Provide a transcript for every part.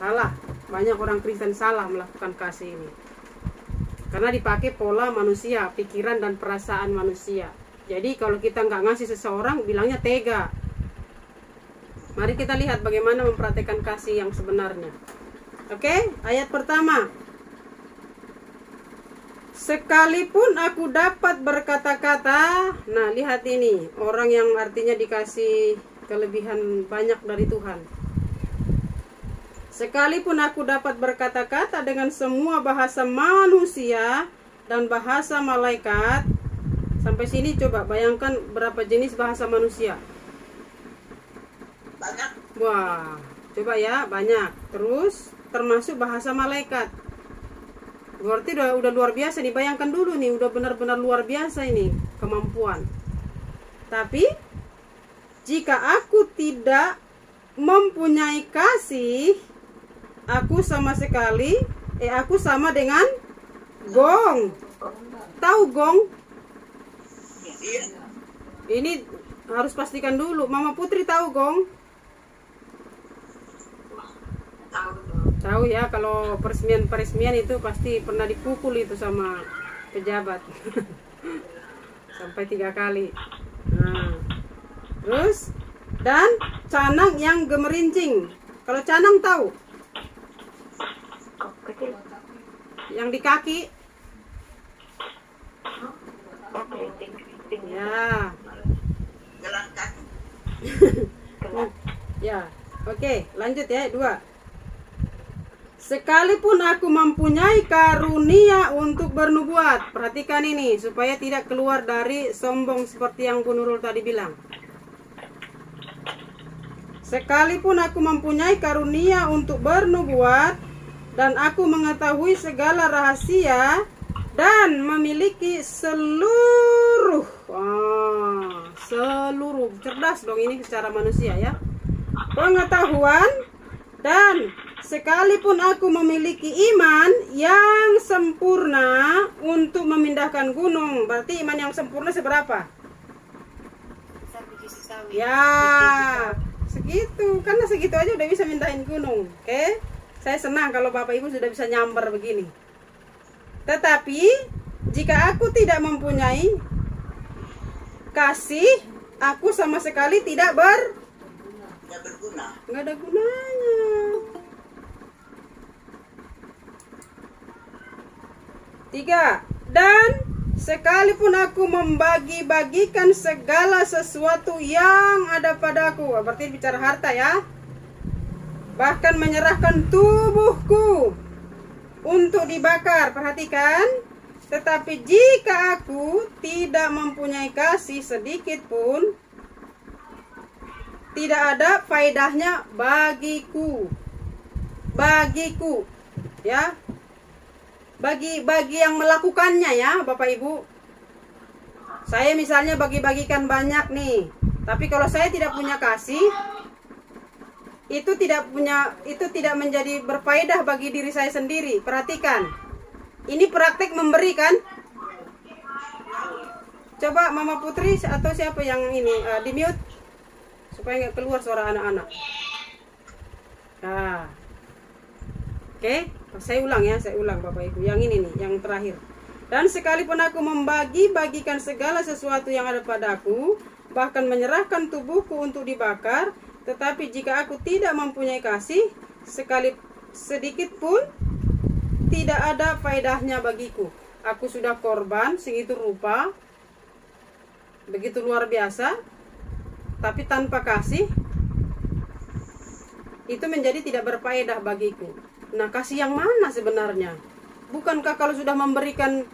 Salah. Banyak orang Kristen salah melakukan kasih ini. Karena dipakai pola manusia, pikiran dan perasaan manusia. Jadi kalau kita nggak ngasih seseorang, bilangnya tega. Mari kita lihat bagaimana mempraktekkan kasih yang sebenarnya. Oke, ayat pertama. Sekalipun aku dapat berkata-kata. Nah, lihat ini. Orang yang artinya dikasih kelebihan banyak dari Tuhan. Sekalipun aku dapat berkata-kata dengan semua bahasa manusia dan bahasa malaikat. Sampai sini coba bayangkan berapa jenis bahasa manusia. Banyak. Wah, coba ya, banyak. Terus termasuk bahasa malaikat. Berarti udah luar biasa nih. Bayangkan dulu nih, udah benar-benar luar biasa ini kemampuan. Tapi jika aku tidak mempunyai kasih, aku sama sekali, aku sama dengan gong. Tahu gong? Iya. Ini harus pastikan dulu. Mama Putri tahu gong? Tahu ya, kalau peresmian itu pasti pernah dipukul itu sama pejabat. Sampai 3 kali. Nah, terus dan canang yang gemerincing. Kalau canang tahu? Yang di kaki. Ya. Jalan kaki. Ya. Oke, lanjut ya, 2. Sekalipun aku mempunyai karunia untuk bernubuat. Perhatikan ini supaya tidak keluar dari sombong seperti yang Bu Nurul tadi bilang. Sekalipun aku mempunyai karunia untuk bernubuat dan aku mengetahui segala rahasia dan memiliki seluruh cerdas dong ini secara manusia ya, pengetahuan, dan sekalipun aku memiliki iman yang sempurna untuk memindahkan gunung. Berarti iman yang sempurna seberapa? Ya, segitu. Karena segitu aja udah bisa mindahin gunung. Oke? Saya senang kalau Bapak Ibu sudah bisa nyamber begini. Tetapi jika aku tidak mempunyai kasih, aku sama sekali tidak berguna. nggak ada gunanya. Tiga, dan sekalipun aku membagi-bagikan segala sesuatu yang ada padaku, berarti bicara harta ya, bahkan menyerahkan tubuhku untuk dibakar, perhatikan, tetapi jika aku tidak mempunyai kasih sedikit pun, tidak ada faedahnya bagiku, ya, bagi yang melakukannya ya, Bapak Ibu. Saya misalnya bagi-bagikan banyak nih, tapi kalau saya tidak punya kasih, itu tidak menjadi berfaedah bagi diri saya sendiri. Perhatikan, ini praktek memberi kan? Coba Mama Putri atau siapa yang ini di mute supaya nggak keluar suara anak-anak. Nah, oke, saya ulang Bapak Ibu. Yang ini nih, yang terakhir. Dan sekalipun aku membagi-bagikan segala sesuatu yang ada padaku, bahkan menyerahkan tubuhku untuk dibakar, tetapi jika aku tidak mempunyai kasih sedikit pun, tidak ada faedahnya bagiku. Aku sudah korban segitu rupa, begitu luar biasa, tapi tanpa kasih, itu menjadi tidak berfaedah bagiku. Nah, kasih yang mana sebenarnya? Bukankah kalau sudah memberikan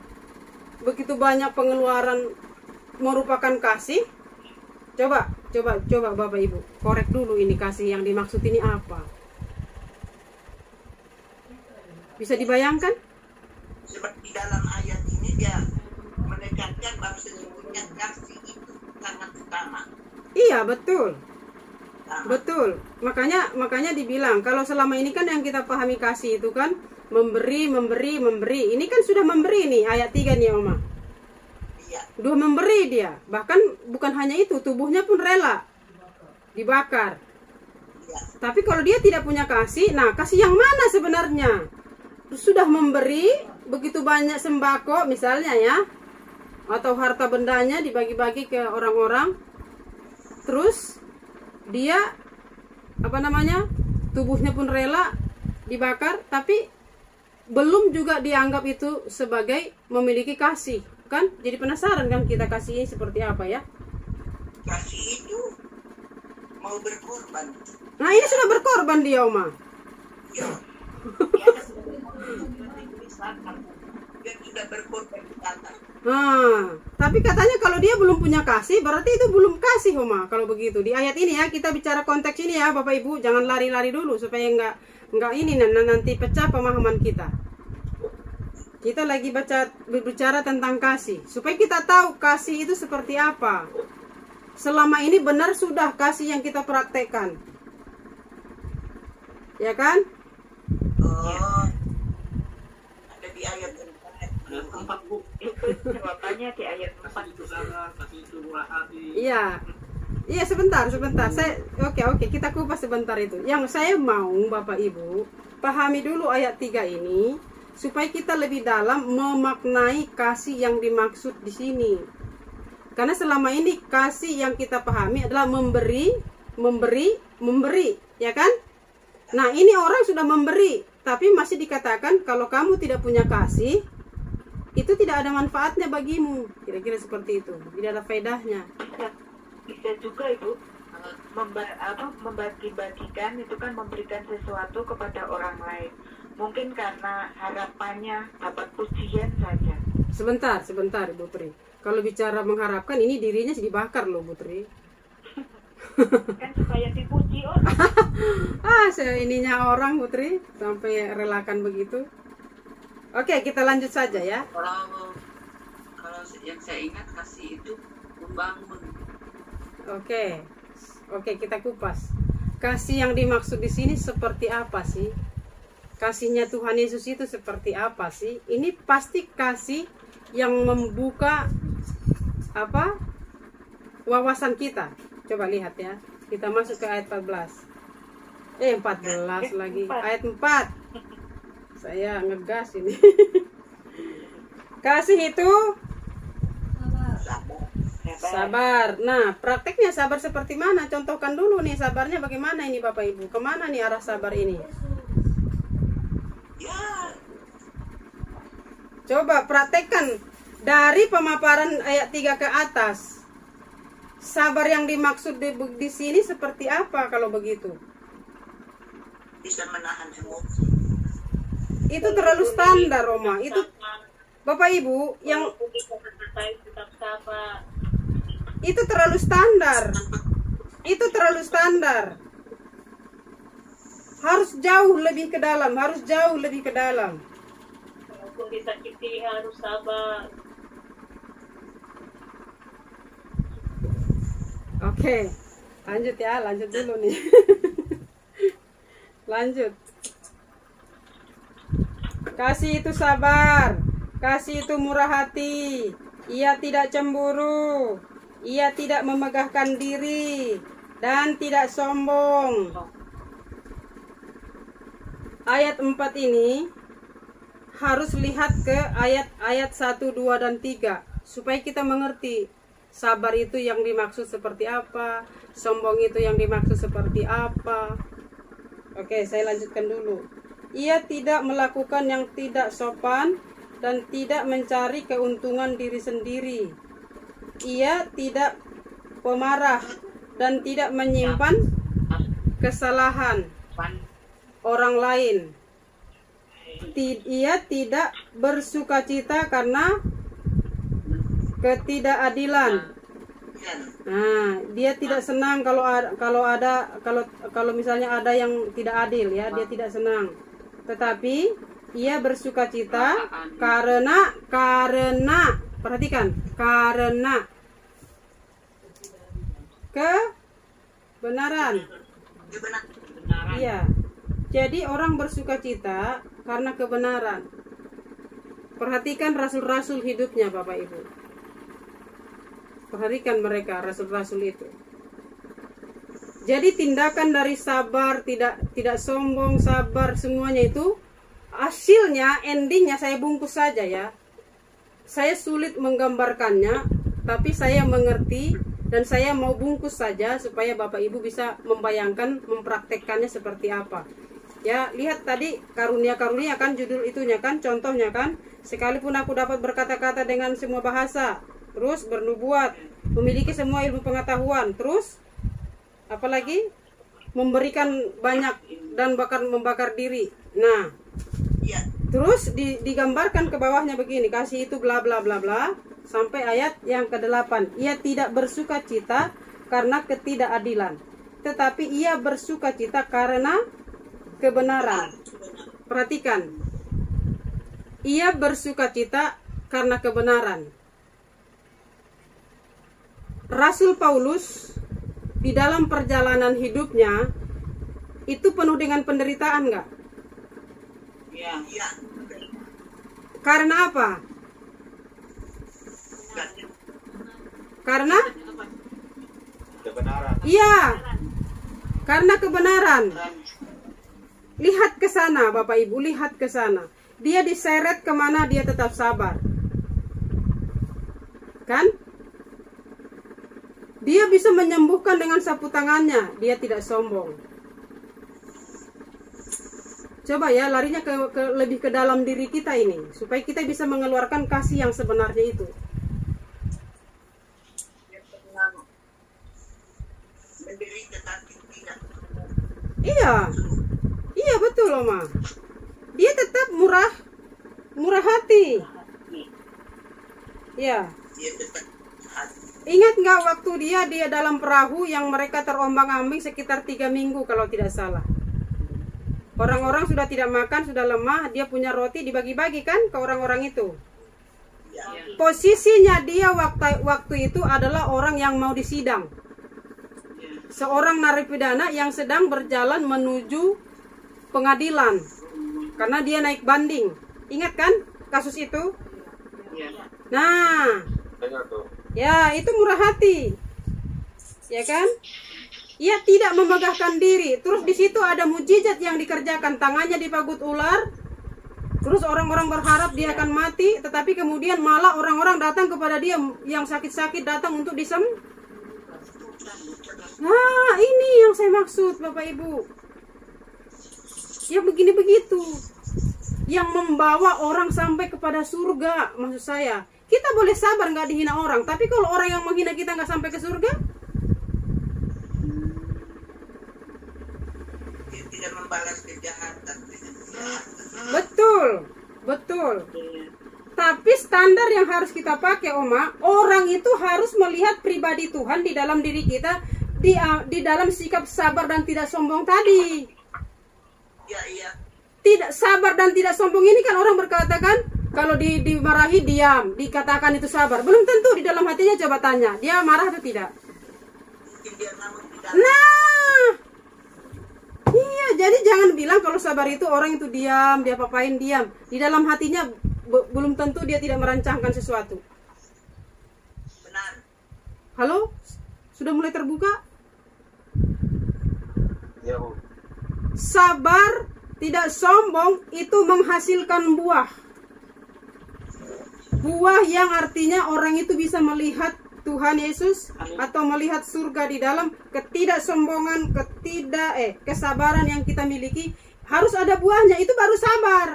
begitu banyak pengeluaran merupakan kasih? Coba Bapak Ibu, korek dulu ini kasih yang dimaksud ini apa? Bisa dibayangkan? Seperti dalam ayat ini dia menekankan bahwa sesungguhnya kasih itu sangat utama. Iya, betul. Betul. Makanya dibilang kalau selama ini kan yang kita pahami kasih itu kan memberi. Ini kan sudah memberi nih ayat 3 nih, Oma. Iya. Udah memberi dia. Bahkan bukan hanya itu, tubuhnya pun rela dibakar. Ya. Tapi kalau dia tidak punya kasih, nah kasih yang mana sebenarnya? Sudah memberi begitu banyak sembako misalnya ya, atau harta bendanya dibagi-bagi ke orang-orang, terus dia apa namanya, tubuhnya pun rela dibakar, tapi belum juga dianggap itu sebagai memiliki kasih, kan? Jadi penasaran kan kita kasihnya seperti apa ya? Kasih itu mau berkorban. Nah ini sudah berkorban dia, Oma. Ya. Dia sudah berkorban di atas. Nah, tapi katanya kalau dia belum punya kasih, berarti itu belum kasih, Oma. Kalau begitu di ayat ini ya, kita bicara konteks ini ya, Bapak Ibu, jangan lari-lari dulu supaya nggak ini nanti pecah pemahaman kita. Kita lagi berbicara tentang kasih, supaya kita tahu kasih itu seperti apa. Selama ini benar sudah kasih yang kita praktekkan, ya kan? Oh, ada di ayat 4, Bu. Itu jawabannya di ayat 4. Itu sabar, kasih itu murah hati. Iya. Iya, sebentar. Oke, kita kupas sebentar itu. Yang saya mau Bapak Ibu pahami dulu ayat 3 ini supaya kita lebih dalam memaknai kasih yang dimaksud di sini. Karena selama ini kasih yang kita pahami adalah memberi, ya kan? Nah, ini orang sudah memberi, tapi masih dikatakan kalau kamu tidak punya kasih, itu tidak ada manfaatnya bagimu. Kira-kira seperti itu. Tidak ada faedahnya. Bisa juga Ibu membagi-bagikan itu kan memberikan sesuatu kepada orang lain. Mungkin karena harapannya dapat pujian saja. Sebentar Ibu Tri. Kalau bicara mengharapkan, ini dirinya dibakar loh Bu Tri. Kan supaya dipuji orang. Ininya orang Bu Tri sampai relakan begitu. Oke, kita lanjut saja ya. Kalau yang saya ingat kasih itu membangun. Oke, kita kupas. Kasih yang dimaksud di sini seperti apa sih? Kasihnya Tuhan Yesus itu seperti apa sih? Ini pasti kasih yang membuka wawasan kita. Coba lihat ya. Kita masuk ke ayat 14. 14 lagi. Ayat 4. Saya ngegas ini. Kasih itu sabar. Nah, prakteknya sabar seperti mana? Contohkan dulu nih, sabarnya bagaimana ini Bapak Ibu? Kemana nih arah sabar ini? Ya. Coba praktekkan dari pemaparan ayat 3 ke atas. Sabar yang dimaksud di sini seperti apa kalau begitu? Bisa menahan emosi. Itu terlalu standar, Roma. Itu Bapak Ibu yang itu terlalu standar. Itu terlalu standar. Harus jauh lebih ke dalam, Walaupun disakiti harus sabar. Oke, lanjut dulu nih. Lanjut. Kasih itu sabar, kasih itu murah hati, ia tidak cemburu, ia tidak memegahkan diri, dan tidak sombong. Ayat 4 ini harus lihat ke ayat 1, 2, dan 3 supaya kita mengerti sabar itu yang dimaksud seperti apa, sombong itu yang dimaksud seperti apa. Oke, saya lanjutkan dulu. Ia tidak melakukan yang tidak sopan dan tidak mencari keuntungan diri sendiri. Ia tidak pemarah dan tidak menyimpan kesalahan orang lain. Ia tidak bersukacita karena ketidakadilan. Nah, dia tidak senang kalau misalnya ada yang tidak adil ya, dia tidak senang. Tetapi ia bersukacita karena perhatikan, karena kebenaran. Iya. Jadi orang bersukacita karena kebenaran. Perhatikan rasul-rasul hidupnya Bapak Ibu. Perhatikan mereka, rasul-rasul itu. Jadi tindakan dari sabar, tidak sombong, sabar, semuanya itu hasilnya, endingnya saya bungkus saja ya. Saya sulit menggambarkannya, tapi saya mengerti dan saya mau bungkus saja supaya Bapak Ibu bisa membayangkan, mempraktekkannya seperti apa. Ya, lihat tadi karunia-karunia kan judul itunya kan, contohnya kan. Sekalipun aku dapat berkata-kata dengan semua bahasa, terus bernubuat, memiliki semua ilmu pengetahuan, terus apalagi memberikan banyak dan membakar diri. Nah, Ya. terus digambarkan ke bawahnya begini, kasih itu bla bla bla bla sampai ayat yang ke-8. Ia tidak bersuka cita karena ketidakadilan, tetapi ia bersuka cita karena kebenaran. Perhatikan, ia bersuka cita karena kebenaran. Rasul Paulus di dalam perjalanan hidupnya itu penuh dengan penderitaan nggak? Iya. Iya. Karena apa? Karena Kebenaran. iya, karena kebenaran. Lihat ke sana Bapak Ibu, lihat ke sana. Dia diseret kemana dia tetap sabar. Kan? Dia bisa menyembuhkan dengan sapu tangannya, dia tidak sombong. Coba ya, larinya lebih ke dalam diri kita ini, supaya kita bisa mengeluarkan kasih yang sebenarnya itu. Menderita tapi tidak. Iya, iya betul Oma. Dia tetap murah hati. Ya. Dia tetap hati. Ingat nggak waktu dia dalam perahu yang mereka terombang-ambing sekitar 3 minggu kalau tidak salah. Orang-orang sudah tidak makan, sudah lemah, dia punya roti dibagi-bagi kan ke orang-orang itu. Ya. Posisinya dia waktu itu adalah orang yang mau disidang. Seorang narapidana yang sedang berjalan menuju pengadilan karena dia naik banding. Ingat kan kasus itu? Nah, ya itu murah hati, ya kan? Ia tidak memegahkan diri. Terus di situ ada mujizat yang dikerjakan, tangannya dipagut ular. Terus orang-orang berharap dia akan mati, tetapi kemudian malah orang-orang datang kepada dia yang sakit-sakit datang untuk Nah, ini yang saya maksud Bapak Ibu. Ya begini begitu. Yang membawa orang sampai kepada surga, maksud saya. Kita boleh sabar nggak dihina orang, tapi kalau orang yang menghina kita nggak sampai ke surga, Dia tidak membalas kejahatan dengan kejahatan. betul, betul. Tapi standar yang harus kita pakai, Oma, orang itu harus melihat pribadi Tuhan di dalam diri kita, di dalam sikap sabar dan tidak sombong tadi. Ya, iya. Tidak sabar dan tidak sombong ini kan orang berkata kan, kalau dimarahi diam, dikatakan itu sabar. Belum tentu di dalam hatinya, coba tanya, dia marah atau tidak? Mungkin dia namun tidak. Nah, iya, jadi jangan bilang kalau sabar itu orang itu diam, dia apain diam. Di dalam hatinya belum tentu dia tidak merancangkan sesuatu. Benar. Halo? Sudah mulai terbuka? Ya, Bu. Sabar, tidak sombong itu menghasilkan buah. Buah yang artinya orang itu bisa melihat Tuhan Yesus atau melihat surga di dalam ketidaksombongan, kesabaran yang kita miliki. Harus ada buahnya, itu baru sabar.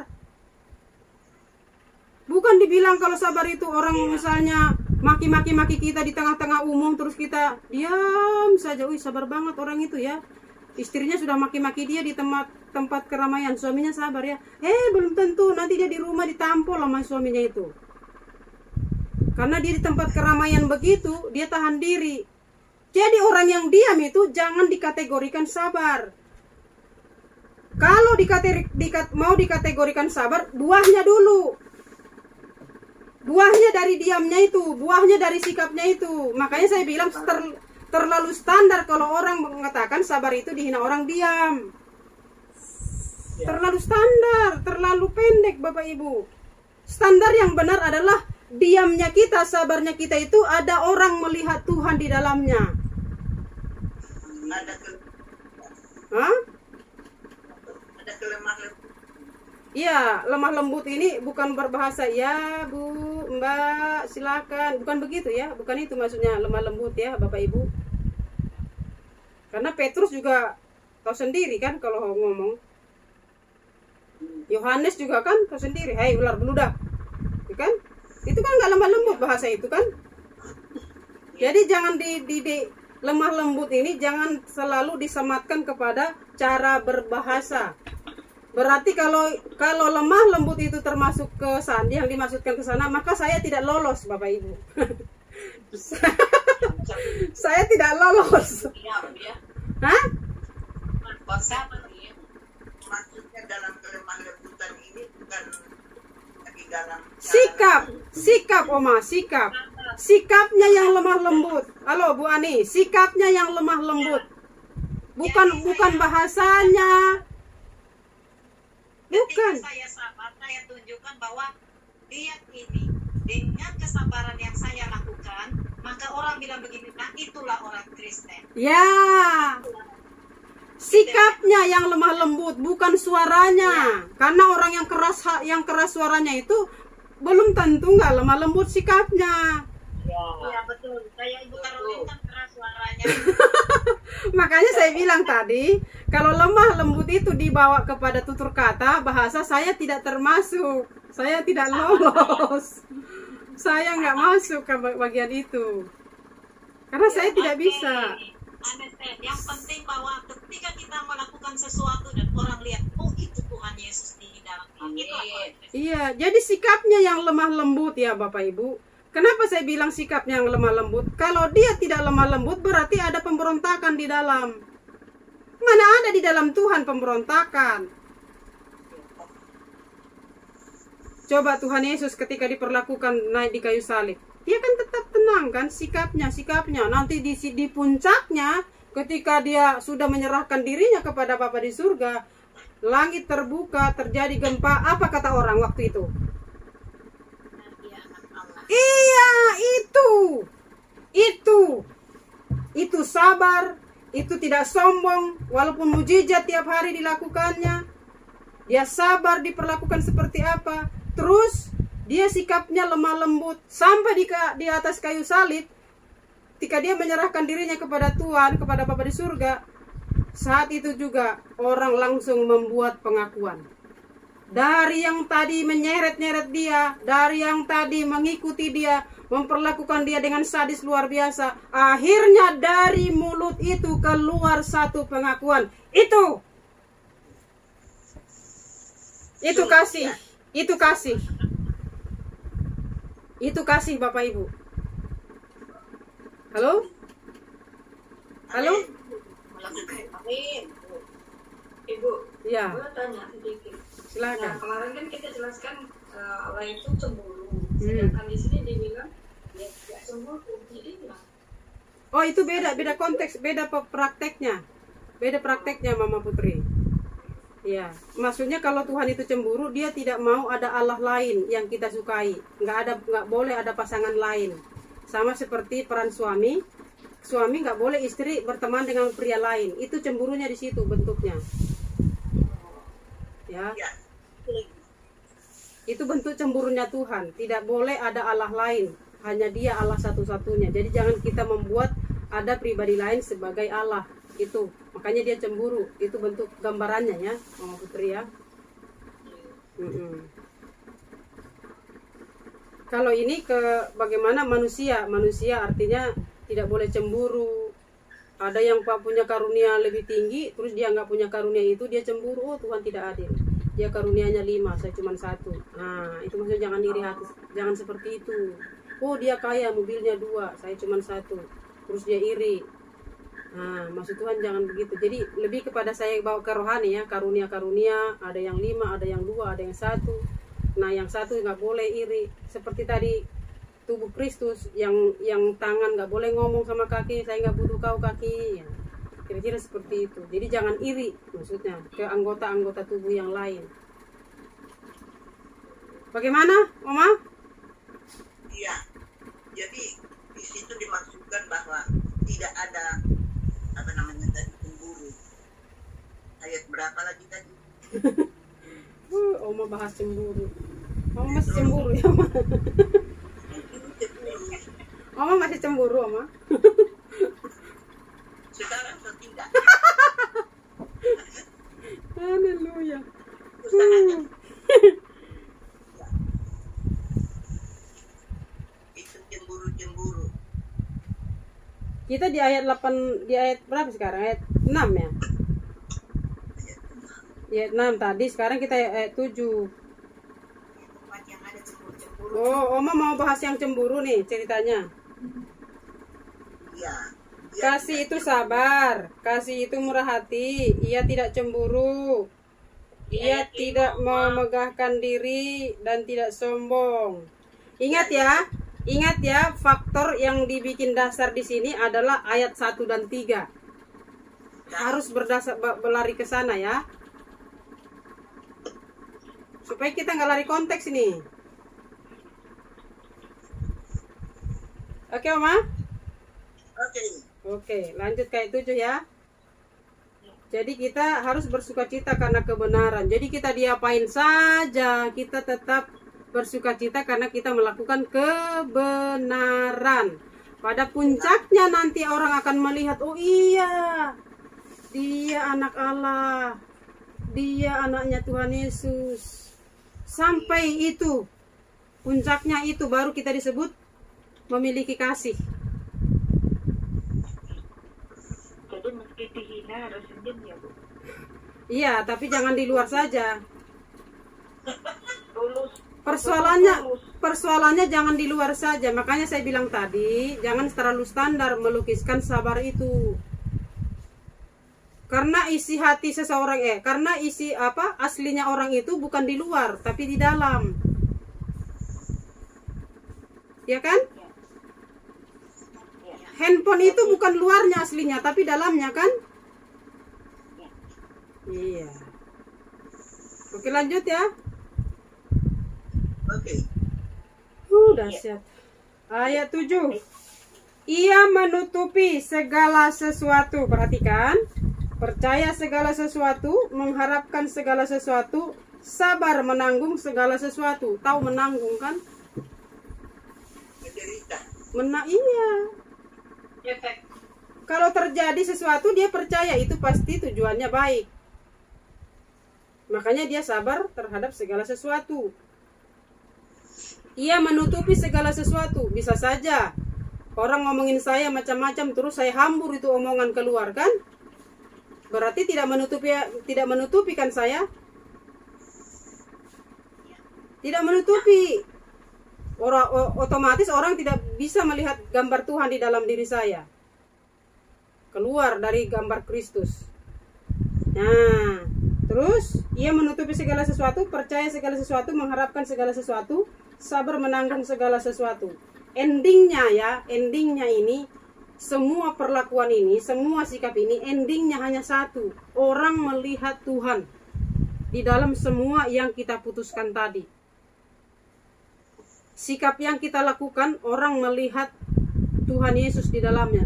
Bukan dibilang kalau sabar itu orang misalnya maki-maki kita di tengah-tengah umum terus kita diam saja. Wih, sabar banget orang itu ya. Istrinya sudah maki-maki dia di tempat keramaian, suaminya sabar ya. Belum tentu, nanti dia di rumah ditampol sama suaminya itu. Karena dia di tempat keramaian begitu, dia tahan diri. Jadi orang yang diam itu jangan dikategorikan sabar. Kalau mau dikategorikan sabar, buahnya dulu. Buahnya dari diamnya itu, buahnya dari sikapnya itu. Makanya saya bilang terlalu standar kalau orang mengatakan sabar itu dihina orang diam. Terlalu standar, terlalu pendek Bapak Ibu. Standar yang benar adalah diamnya kita, sabarnya kita itu ada orang melihat Tuhan di dalamnya. Ada Hah? Ada kelemah lembut. Iya, lemah lembut ini bukan berbahasa ya Bu, Mbak, silakan. Bukan begitu ya, bukan itu maksudnya lemah lembut ya Bapak Ibu. Karena Petrus juga tahu sendiri kan kalau ngomong. Yohanes juga kan tahu sendiri, hei ular beludak. Ya kan? Itu kan nggak lemah lembut bahasa itu kan. Jadi jangan di lemah lembut ini jangan selalu disematkan kepada cara berbahasa. Berarti kalau lemah lembut itu termasuk ke sana, yang dimaksudkan ke sana, maka saya tidak lolos Bapak Ibu. Saya tidak lolos. Hah? Maksudnya dalam kelemah lembutan ini bukan lagi dalam Sikap Oma, sikap. Sikapnya yang lemah lembut. Halo Bu Ani, sikapnya yang lemah lembut. Bukan bahasanya. Bukan. Ketika saya sabar, saya tunjukkan bahwa dia ini dengan kesabaran yang saya lakukan, maka orang bilang begini, nah itulah orang Kristen. Ya. Sikapnya yang lemah lembut, bukan suaranya. Karena orang yang keras suaranya itu belum tentu nggak lemah lembut sikapnya. Iya betul. Saya Ibu Karolin kan keras suaranya. Makanya saya bilang tadi, kalau lemah lembut itu dibawa kepada tutur kata, bahasa saya tidak termasuk. Saya tidak lolos. Saya nggak masuk ke bagian itu. Karena saya tidak bisa. Yang penting bahwa ketika kita melakukan sesuatu dan orang lihat, oh itu Tuhan Yesus di dalamnya. Iya, jadi sikapnya yang lemah lembut ya Bapak Ibu. Kenapa saya bilang sikapnya yang lemah lembut? Kalau dia tidak lemah lembut berarti ada pemberontakan di dalam. Mana ada di dalam Tuhan pemberontakan? Coba Tuhan Yesus ketika diperlakukan naik di kayu salib, dia kan tetap tenang kan sikapnya. Nanti di puncaknya ketika dia sudah menyerahkan dirinya kepada Bapa di surga, langit terbuka, terjadi gempa. Apa kata orang waktu itu? Iya, itu sabar, itu tidak sombong, walaupun mujizat tiap hari dilakukannya, dia sabar diperlakukan seperti apa, terus dia sikapnya lemah lembut sampai di atas kayu salib, ketika dia menyerahkan dirinya kepada Tuhan, kepada Bapa di surga, saat itu juga orang langsung membuat pengakuan. Dari yang tadi menyeret-nyeret dia, dari yang tadi mengikuti dia, memperlakukan dia dengan sadis luar biasa, akhirnya dari mulut itu keluar satu pengakuan. Itu kasih. Itu kasih Bapak Ibu. Halo? Amin. Ibu, Ya, gue tanya sedikit. Nah, silakan. kemarin kan kita jelaskan Allah itu cemburu. Sedangkan di sini dibilang ya tidak cemburu. Jadi bilang, Oh, itu beda konteks, beda prakteknya. Beda prakteknya Mama Putri. Ya, maksudnya kalau Tuhan itu cemburu, dia tidak mau ada Allah lain yang kita sukai. Nggak boleh ada pasangan lain. Sama seperti peran suami nggak boleh istri berteman dengan pria lain. Itu cemburunya di situ bentuknya. Ya. Itu bentuk cemburunya Tuhan. Tidak boleh ada Allah lain. Hanya dia Allah satu-satunya. Jadi jangan kita membuat ada pribadi lain sebagai Allah. Itu. Makanya dia cemburu. Itu bentuk gambarannya ya, Mama Putri ya. Kalau ini ke bagaimana manusia. Manusia artinya tidak boleh cemburu. Ada yang punya karunia lebih tinggi, terus dia nggak punya karunia itu, dia cemburu. Oh, Tuhan tidak adil. Dia karunianya 5, saya cuma 1. Nah, itu maksudnya jangan iri hati. Jangan seperti itu. Oh, dia kaya, mobilnya 2, saya cuma 1. Terus dia iri. Nah, maksud Tuhan jangan begitu. Jadi lebih kepada saya bawa ke rohani ya, karunia-karunia. Ada yang 5, ada yang 2, ada yang 1. Nah, yang 1 nggak boleh iri. Seperti tadi tubuh Kristus yang tangan nggak boleh ngomong sama kaki, saya nggak butuh kau kaki ya. Kira-kira seperti itu. Jadi jangan iri maksudnya ke anggota-anggota tubuh yang lain. Bagaimana Mama? Iya. Jadi di situ dimaksudkan bahwa tidak ada cemburu. Ayat berapa lagi tadi? Oma bahas cemburu. Oma masih cemburu ya, Oma? Oma masih cemburu, Oma? Sekarang atau tidak? Haleluya. Usahanya. Itu cemburu-cemburu. Kita di ayat 8, di ayat berapa sekarang? Ayat 6 ya? Ayat 6 tadi, sekarang kita ayat 7. Tempat yang ada cemburu-cemburu. Oh, Oma mau bahas yang cemburu nih ceritanya. Iya. Kasih itu sabar, kasih itu murah hati, ia tidak cemburu, ia tidak memegahkan diri dan tidak sombong. Ingat ya, faktor yang dibikin dasar di sini adalah ayat 1 dan 3. Harus berlari ke sana ya. Supaya kita nggak lari konteks ini. Oke, Oma? Oke, lanjut ke ayat 7 ya. Jadi kita harus bersukacita karena kebenaran. Jadi kita diapain saja, kita tetap bersukacita karena kita melakukan kebenaran. Pada puncaknya nanti orang akan melihat, oh iya, dia anak Allah, dia anaknya Tuhan Yesus. Sampai itu, puncaknya itu baru kita disebut memiliki kasih. Jadi meski dihina harus senyum ya, Bu? Iya, tapi jangan di luar saja. Tulus. Persoalannya jangan di luar saja. Makanya saya bilang tadi, jangan terlalu standar melukiskan sabar itu. Karena isi hati seseorang karena isi aslinya orang itu bukan di luar, tapi di dalam. Ya kan? Handphone itu bukan luarnya aslinya, tapi dalamnya kan? Iya. Oke, lanjut ya. Oke. Dahsyat. Ayat 7. Ia menutupi segala sesuatu. Perhatikan. Percaya segala sesuatu, mengharapkan segala sesuatu, sabar menanggung segala sesuatu. Tahu menanggung kan? Menderita. Iya. Kalau terjadi sesuatu dia percaya itu pasti tujuannya baik. Makanya dia sabar terhadap segala sesuatu. Ia menutupi segala sesuatu. Bisa saja orang ngomongin saya macam-macam terus saya hambur itu omongan keluar kan? Berarti tidak menutupi kan saya? Tidak menutupi. Otomatis orang tidak bisa melihat gambar Tuhan di dalam diri saya. Keluar dari gambar Kristus. Nah, terus ia menutupi segala sesuatu, percaya segala sesuatu, mengharapkan segala sesuatu, sabar menanggung segala sesuatu. Endingnya ini, semua perlakuan ini, semua sikap ini, endingnya hanya satu. Orang melihat Tuhan di dalam semua yang kita putuskan tadi. Sikap yang kita lakukan, orang melihat Tuhan Yesus di dalamnya.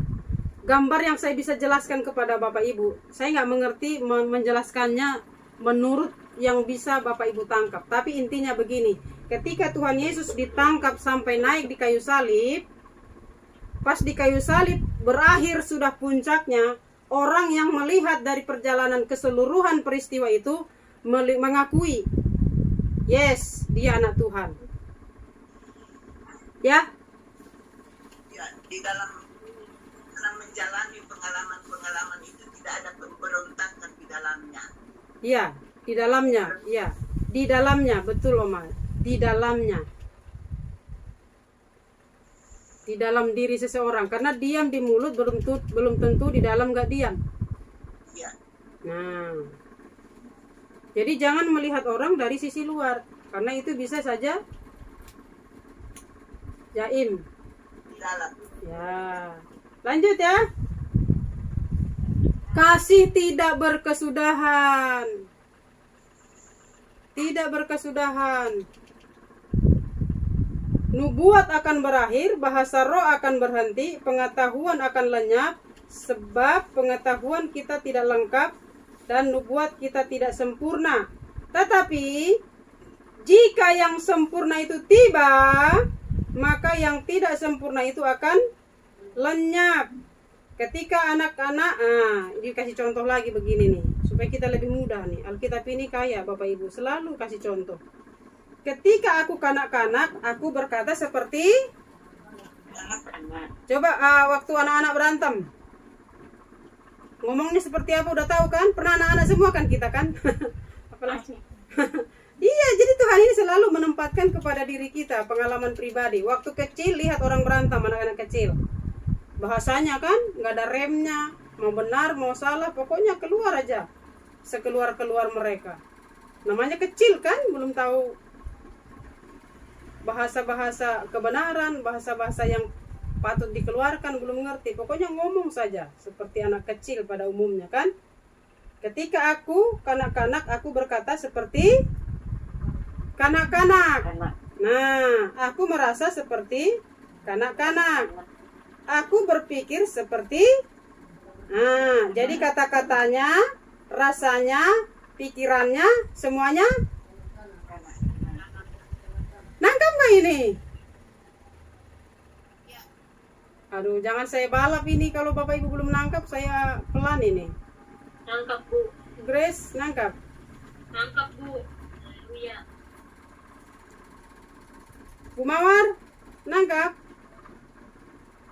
Gambar yang saya bisa jelaskan kepada Bapak Ibu, saya nggak mengerti menjelaskannya menurut yang bisa Bapak Ibu tangkap. Tapi intinya begini, ketika Tuhan Yesus ditangkap sampai naik di kayu salib, pas di kayu salib berakhir sudah puncaknya, orang yang melihat dari perjalanan keseluruhan peristiwa itu mengakui, yes, dia anak Tuhan. Ya, di dalam menjalani pengalaman-pengalaman itu tidak ada pemberontakan di dalamnya. Iya, di dalamnya, iya, di dalamnya, betul Oma, di dalamnya, di dalam diri seseorang. Karena diam di mulut belum tentu di dalam nggak diam. Iya. Nah, jadi jangan melihat orang dari sisi luar, karena itu bisa saja jaim. Dalam. Ya, lanjut ya. Kasih tidak berkesudahan. Tidak berkesudahan. Nubuat akan berakhir, bahasa roh akan berhenti, pengetahuan akan lenyap, sebab pengetahuan kita tidak lengkap dan nubuat kita tidak sempurna. Tetapi jika yang sempurna itu tiba, maka yang tidak sempurna itu akan lenyap. Ketika anak-anak, dikasih contoh lagi begini nih, supaya kita lebih mudah nih. Alkitab ini kaya Bapak Ibu, selalu kasih contoh. Ketika aku kanak-kanak, aku berkata seperti, coba waktu anak-anak berantem, ngomongnya seperti apa udah tahu kan? Pernah anak-anak semua kan kita kan? Apalagi. Iya, jadi Tuhan ini selalu menempatkan kepada diri kita pengalaman pribadi. Waktu kecil lihat orang berantem, anak-anak kecil. Bahasanya kan nggak ada remnya, mau benar mau salah, pokoknya keluar aja sekeluar-keluar mereka. Namanya kecil kan, belum tahu bahasa-bahasa kebenaran, bahasa-bahasa yang patut dikeluarkan, belum ngerti. Pokoknya ngomong saja seperti anak kecil pada umumnya kan. Ketika aku kanak-kanak, aku berkata seperti kanak-kanak. Nah, aku merasa seperti kanak-kanak. Aku berpikir seperti, jadi kata-katanya, rasanya, pikirannya, semuanya nangkap nggak ini? Aduh, jangan saya balap ini kalau Bapak Ibu belum nangkap, saya pelan ini. Nangkap Bu. Grace, nangkap? Nangkap Bu. Iya. Bu Mawar, nangkap?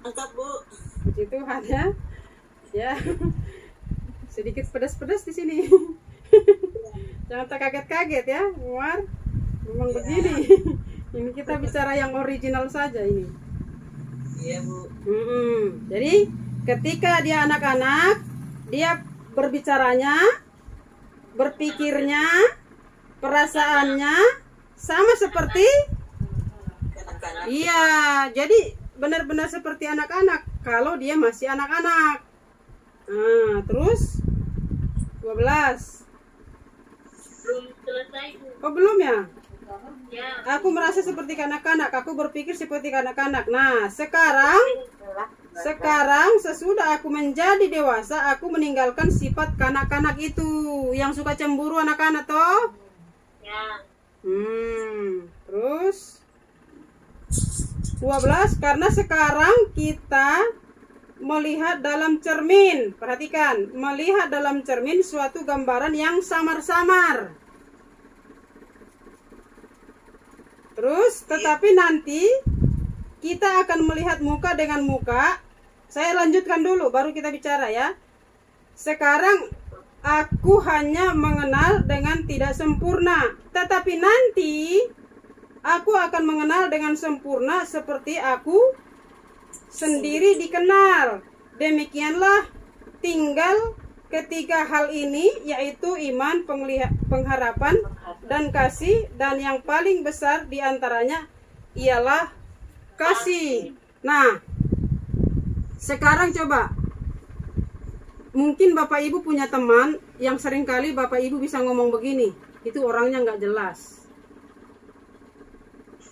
Angkat Bu. Puji Tuhan ya. Ya. Sedikit pedas-pedas di sini. Jangan terkaget-kaget ya, Mawar. Memang begini. Ini kita bicara yang original saja ini. Iya Bu. Jadi ketika dia anak-anak, dia berbicaranya, berpikirnya, perasaannya sama seperti Kanak-kanak. iya. Jadi benar-benar seperti anak-anak kalau dia masih anak-anak. Terus 12. Belum selesai Bu. Oh belum ya? Ya. Aku merasa seperti kanak-kanak, aku berpikir seperti kanak-kanak. Nah, sekarang sesudah aku menjadi dewasa, aku meninggalkan sifat kanak-kanak itu. Yang suka cemburu anak-anak toh? Ya. Terus 12, karena sekarang kita melihat dalam cermin. Perhatikan, melihat dalam cermin suatu gambaran yang samar-samar. Terus, tetapi nanti kita akan melihat muka dengan muka. Saya lanjutkan dulu, baru kita bicara ya. Sekarang aku hanya mengenal dengan tidak sempurna. Tetapi nanti aku akan mengenal dengan sempurna seperti aku sendiri dikenal. Demikianlah tinggal ketiga hal ini, yaitu iman, pengharapan, dan kasih. Dan yang paling besar diantaranya ialah kasih. Nah, sekarang coba. Mungkin Bapak Ibu punya teman yang seringkali Bapak Ibu bisa ngomong begini, itu orangnya nggak jelas.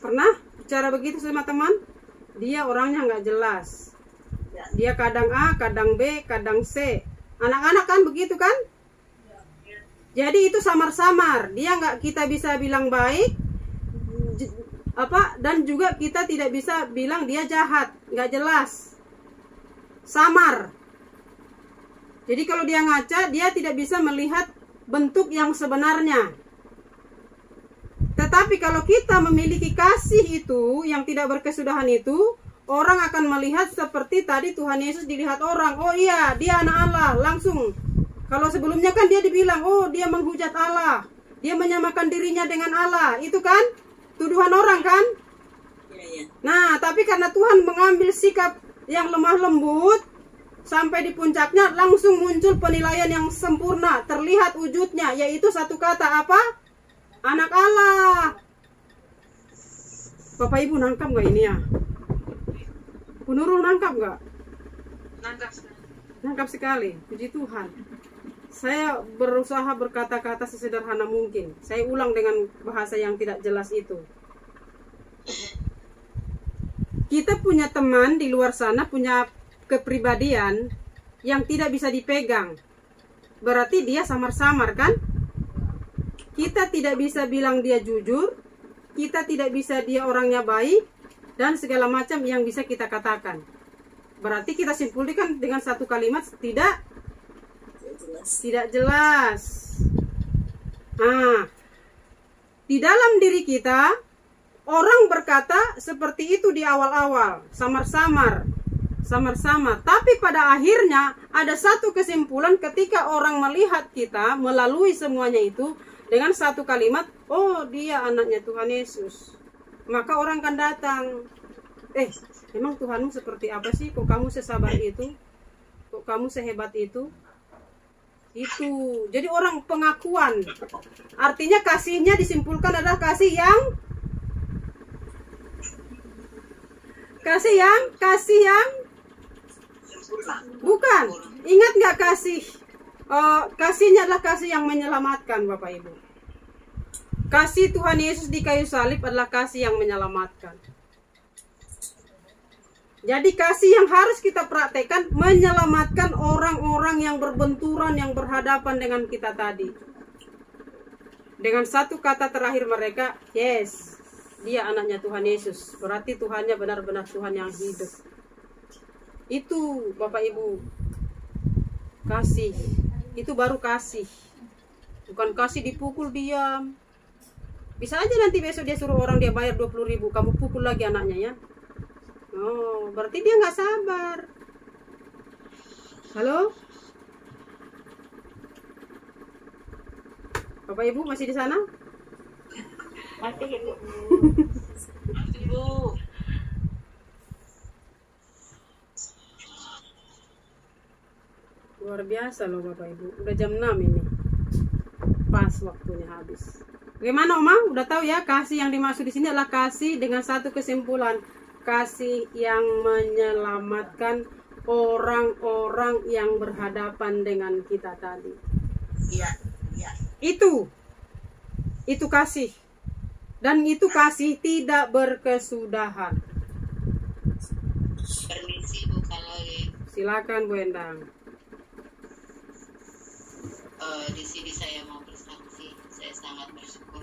Pernah bicara begitu sama teman? Dia orangnya nggak jelas. Dia kadang A, kadang B, kadang C. Anak-anak kan begitu kan? Jadi itu samar-samar. Dia nggak kita bisa bilang baik, dan juga kita tidak bisa bilang dia jahat, nggak jelas, samar. Jadi kalau dia ngaca, dia tidak bisa melihat bentuk yang sebenarnya. Tetapi kalau kita memiliki kasih itu, yang tidak berkesudahan itu, orang akan melihat seperti tadi Tuhan Yesus dilihat orang. Oh iya, dia anak Allah, langsung. Kalau sebelumnya kan dia dibilang, oh dia menghujat Allah, dia menyamakan dirinya dengan Allah. Itu kan tuduhan orang kan? Nah, tapi karena Tuhan mengambil sikap yang lemah lembut, sampai di puncaknya langsung muncul penilaian yang sempurna. Terlihat wujudnya, yaitu satu kata apa? Anak Allah. Bapak Ibu nangkap nggak ini ya? Bu Nurul nangkap nggak? Nangkap sekali. Puji Tuhan. Saya berusaha berkata-kata sesederhana mungkin. Saya ulang dengan bahasa yang tidak jelas itu. Kita punya teman di luar sana, punya kepribadian yang tidak bisa dipegang. berarti dia samar-samar kan? Kita tidak bisa bilang dia jujur, kita tidak bisa dia orangnya baik, dan segala macam yang bisa kita katakan. Berarti kita simpulkan dengan satu kalimat tidak jelas. Nah, di dalam diri kita, orang berkata seperti itu di awal-awal, samar-samar. Tapi pada akhirnya ada satu kesimpulan ketika orang melihat kita melalui semuanya itu dengan satu kalimat, oh dia anaknya Tuhan Yesus. Maka orang akan datang, emang Tuhanmu seperti apa sih? Kok kamu sesabar itu? Kok kamu sehebat itu? Itu. Jadi orang pengakuan. Artinya kasihnya disimpulkan adalah kasih yang bukan. Ingat nggak kasih? Kasihnya adalah kasih yang menyelamatkan, Bapak Ibu. Kasih Tuhan Yesus di kayu salib adalah kasih yang menyelamatkan. Jadi kasih yang harus kita praktekkan menyelamatkan orang-orang yang berbenturan, yang berhadapan dengan kita tadi. Dengan satu kata terakhir mereka, yes, dia anaknya Tuhan Yesus. Berarti Tuhannya benar-benar Tuhan yang hidup. Itu Bapak Ibu, kasih. Itu baru kasih. Bukan kasih dipukul diam. Bisa aja nanti besok dia suruh orang dia bayar 20.000, kamu pukul lagi anaknya ya. Oh, berarti dia nggak sabar. Halo? Bapak Ibu masih di sana? Masih Ibu. Ibu. Luar biasa loh Bapak Ibu. Udah jam 6 ini. Pas waktunya habis. Bagaimana Oma? Udah tahu ya, kasih yang dimaksud di sini adalah kasih dengan satu kesimpulan. Kasih yang menyelamatkan orang-orang yang berhadapan dengan kita tadi. Iya. Itu kasih. Dan itu kasih tidak berkesudahan. Permisi Bu, kalau Silakan Bu Endang. di sini saya mau bersaksi, saya sangat bersyukur